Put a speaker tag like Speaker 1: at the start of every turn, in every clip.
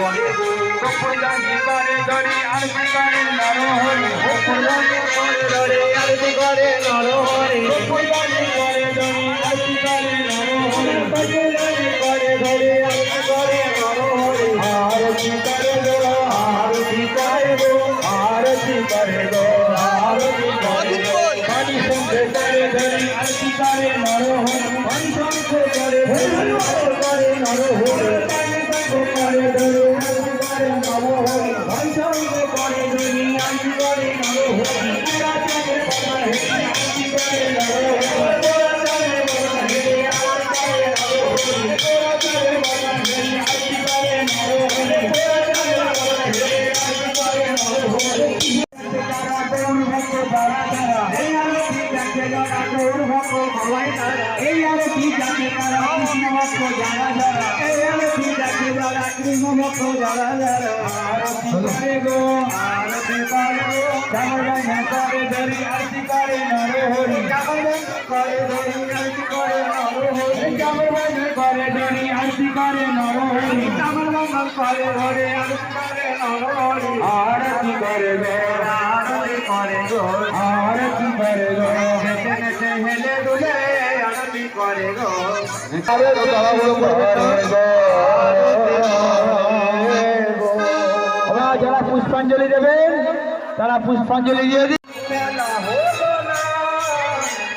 Speaker 1: করে গোপুরানি করে ধরি আরতি করে নরহরি গোপুরানি করে ধরি আরতি করে নরহরি গোপুরানি করে ধরি আরতি করে নরহরি গোপুরানি করে ধরি আরতি করে নরহরি আরতি করে গো আরতি করে গো আরতি করে গো আরতি করে পানি সঙ্গে করে ধরি আরতি করে নরহরি পানি সঙ্গে করে ধরি আরতি করে নরহরি পানি সঙ্গে করে ধরি আরতি করে নরহরি পানি সঙ্গে করে ধরি আরতি করে নরহরি রাজাকে বাবা হে আরতি করে নরহরি রাজাকে বাবা হে আরতি করে নরহরি রাজাকে বাবা হে আরতি করে নরহরি রাজাকে বাবা হে আরতি করে নরহরি তারা কোন ভক্ত তারা তারা এই আরতি যাকে যারা কোন ভক্ত সবাই তারা এই আরতি যাকে তারা কৃষ্ণ ভক্ত যারা যারা এই আরতি যাকে যারা কৃষ্ণ ভক্ত যারা যারা আরতি করে গো আরতি করে গো জাগরণ করে ধরি আরতি করে নরহরি জাগরণ করে ধরি আরতি করে নরহরি জাগরণ করে ধরি আরতি করে নরহরি জাগরণ করে ধরি আরতি করে নরহরি আরতি করে গো আরতি করে গো আরতি করে গো নেচে নেচে হেলে দুলে আরতি করে গো আরে তারা বড় করে গো আপনারা যারা পুষ্পাঞ্জলি দেবেন তারা পুষ্পাঞ্জলি দিয়ে দিন মেলা হলো না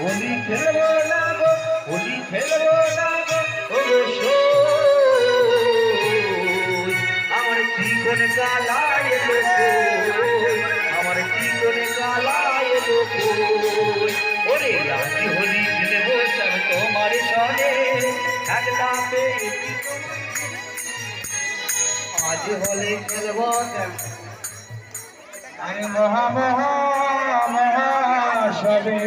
Speaker 1: হোলি খেলবো না গো হোলি খেলবো না গো আমার জীবন গালায় আমার জীবন গালায় ওরে রাজি হোলি খেলবো সব তোমার সনে থাকলামে আজ হোলি খেলবো আমি মহা মহা মহা সবে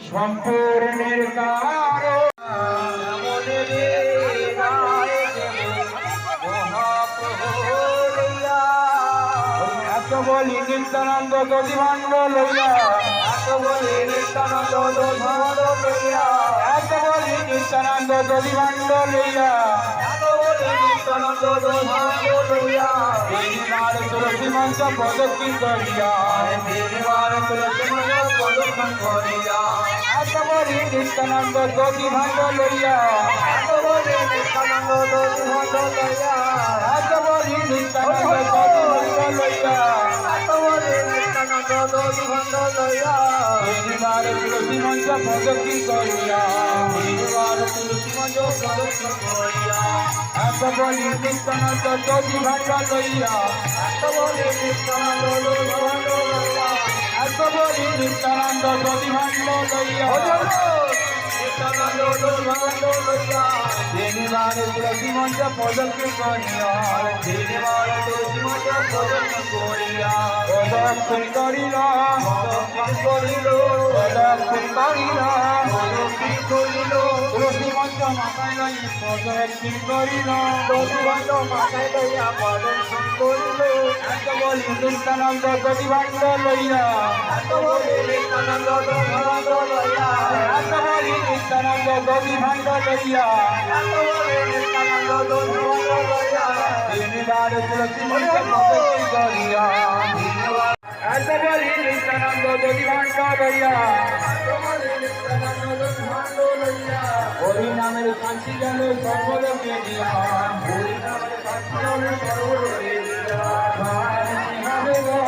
Speaker 1: সম্পূর্ণের কারণ এত বলি নিত্যানন্দ দধিভাণ্ড লইয়া এত বলি নিত্যানন্দ দধিভাণ্ড লইয়া এত বলি নিত্যানন্দ দধিভাণ্ড লইয়া এত বলি নিত্যানন্দ দধিভাণ্ড লইয়া তিনবার তুলসী মঞ্চ প্রদক্ষিণ করিয়া তিনবার তুলসী মঞ্চ প্রদক্ষিণ করিয়া এত বলি নিত্যানন্দ দধিভাণ্ড লইয়া এত বলি নিত্যানন্দ দধিভাণ্ড লইয়া এত বলি নিত্যানন্দ দধিভাণ্ড লইয়া এত বলি নিত্যানন্দ দধিভাণ্ড লইয়া তিনবার তুলসী মঞ্চ প্রদক্ষিণ করিয়া তিনবার তুলসী মঞ্চ প্রদক্ষিণ করিয়া এত বলি নিত্যানন্দ দধিভাণ্ড লইয়া এত বলি নিত্যানন্দ দধিভাণ্ড লইয়া এত বলি নিত্যানন্দ দধিভাণ্ড লইয়া নিত্যানন্দ দধিভাণ্ড লইয়া তিনবার তুলসী মঞ্চ প্রদক্ষিণ করিয়া তিনবার তুলসী মঞ্চ প্রদক্ষিণ করিয়া প্রদক্ষিণ করিলা প্রদক্ষিণ করিল প্রদক্ষিণ করিলা প্রদক্ষিণ করিল তুলসী মঞ্চ মাথায় লইয়া প্রদক্ষিণ করিল দধিভাণ্ড মাথায় লইয়া প্রদক্ষিণ করিল এত বলি নিত্যানন্দ দধিভাণ্ড লইয়া এত বলি নিত্যানন্দ দধিভাণ্ড লইয়া এত বলি নিত্যানন্দ দধিভাণ্ড লইয়া এত বলি নিত্যানন্দ দধিভাণ্ড লইয়া তিনবার তুলসী মঞ্চ প্রদক্ষিণ করিয়া এত বলি নিত্যানন্দ দধিভাণ্ড লইয়া হরি নামের শান্তি যেন সর্বলোকে দিয়া হরি নামের শান্তি যেন সর্বলোকে দিয়া শান্তি হবে গো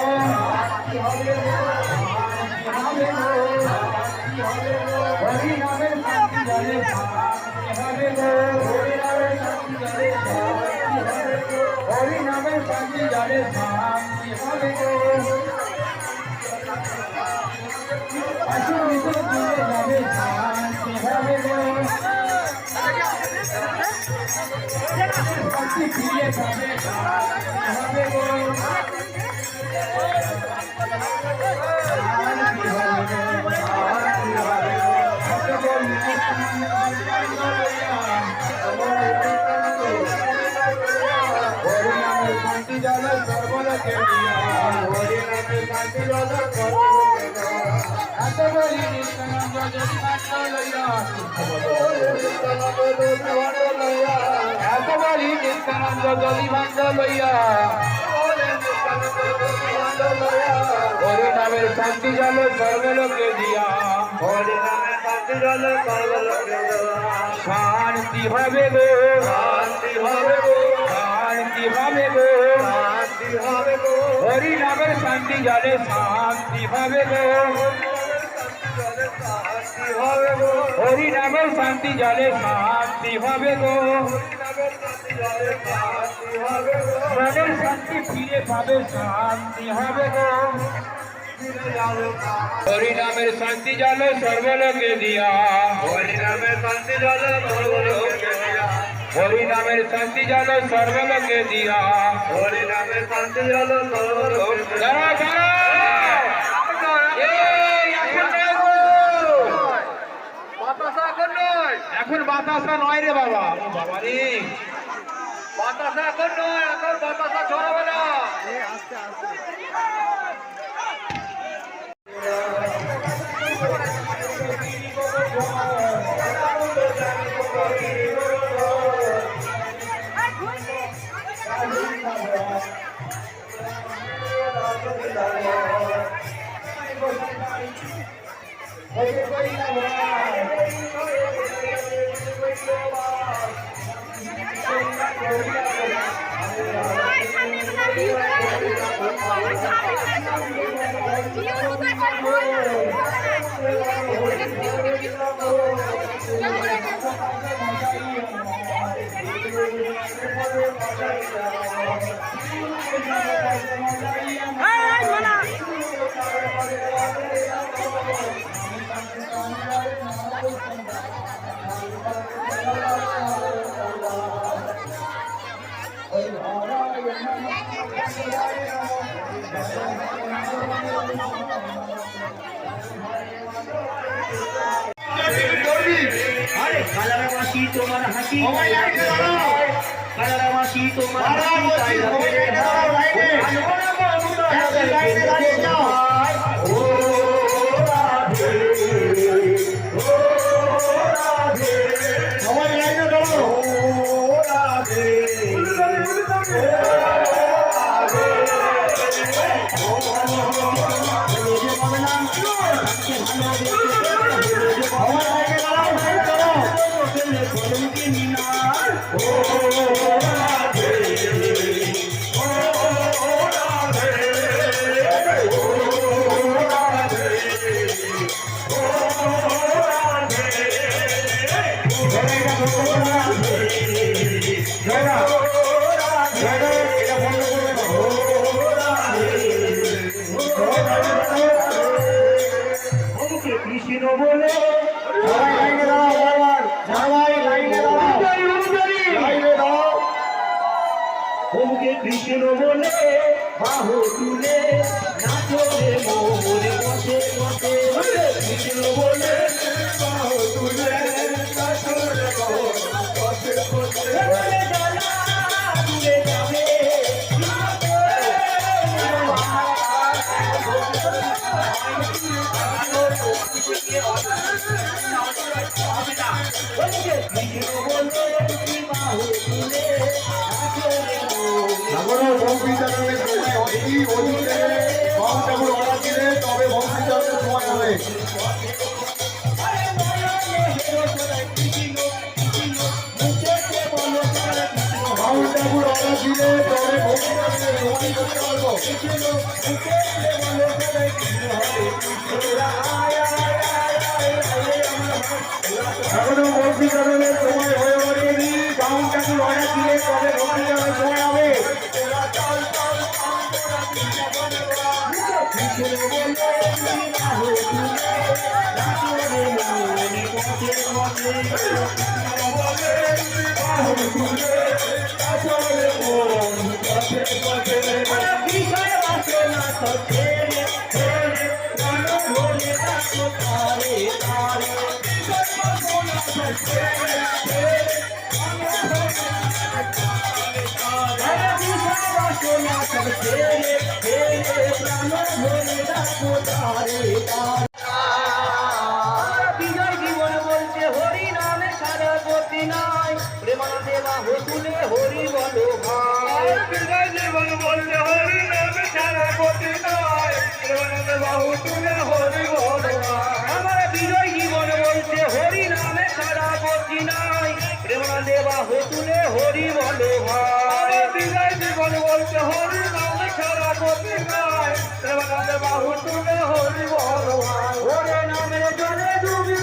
Speaker 1: শান্তি হবে গো শান্তি হবে গো শান্তি হবে গো হরি নামের শান্তি যেন শান্তি হবে গো হরি নামের শান্তি যেন শান্তি হবে গো হরি নামের শান্তি যেন শান্তি হবে গো আসুন মিশন চলে যাবে শান্তি হবে গো শান্তি ফিরে যাবে শান্তি হবে গো শান্তি শান্তি জল সর্বলোকে দিয়া হরি নামে শান্তি জল সর্বলোকে এত বলি নিত্যানন্দ দধিভাণ্ড লইয়া নিত্যানন্দ দধিভাণ্ড লইয়া এত বলি নিত্যানন্দ গলি ভাঙ্গ লইয়া হরি নামের শান্তি জল সর্বলোকে দিয়া হরি নামের শান্তি জল সর্বলোকে শান্তি হবে গো শান্তি হবে গো শান্তি হবে গো শান্তি হবে গো হরি নামের শান্তি জলে শান্তি হবে গো হরি নামের শান্তি জলে শান্তি হবে গো মনের শান্তি ফিরে পাবে শান্তি হবে গো হরি নামের শান্তি জলে সর্বলোকে দিয়া হরি নামের শান্তি জলে সর্বলোকে দিয়া হরি নামের শান্তি জলে সর্বলোকে দিয়া হরি নামের শান্তি জলে সর্বলোকে দাঁড়া দাঁড়া এখন বাতাসা নয় রে বাবা বাবা রে বাতাসা এখন নয় এখন বাতাসা ছড়াবে না আস্তে আস্তে
Speaker 2: কালারাবাসী তোমার হাসি কালারাবাসী তোমার কৃষ্ণ বলে কৃষ্ণ বলে বাহু তুলে নাচো রে মোরে বসে বসে কৃষ্ণ বলে বাহু তুলে নাচো রে বসে বসে দূরে যাবে
Speaker 3: বংশীচারণের সময় অতি অধিকে বাম ঠাকুর অর্ডার দিলে তবে বংশীচারণের সময় হবে বাম ঠাকুর অর্ডার দিলে তবে বংশীচারণের সময় করতে পারবো এখনো বংশীচারণের সময় হয়ে ওঠেনি বাম ঠাকুর অর্ডার দিলে তবে বংশীচারণের সময় হবে
Speaker 2: বিজয় জীবন বলছে হরি নামে সারা গতি নাই প্রেমা দেবা হতুলে
Speaker 1: বিজয় জীবন বলতে হরি নাম ছাড়া গতি নাই প্রেমানন্দে বাহু তুলে হরি বল
Speaker 2: আমার বিজয় জীবন বলছে হরি নামে ছাড়া গতি নাই প্রেমানন্দে বাহু তুলে হরি বলো ভাই
Speaker 1: বিজয় জীবন বলতে হরি নাম ছাড়া গতি নাই প্রেমানন্দে বাহু তুলে হরি বল
Speaker 2: ওরে নামের জলে ডুবি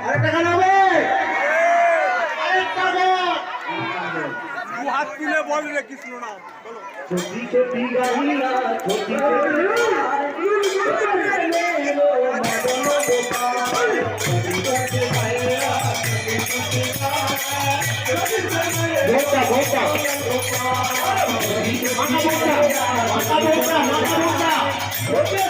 Speaker 3: আরেকটা গান হবে আরেকটা গান
Speaker 1: হাত তুলে বল রে কৃষ্ণ নাম বলো
Speaker 2: ছোটি ছোটি গাড়িয়া ছোটি
Speaker 3: ভোটা ভোটা মাথা ভোটা মাথা ভোটা মাথা ভোটা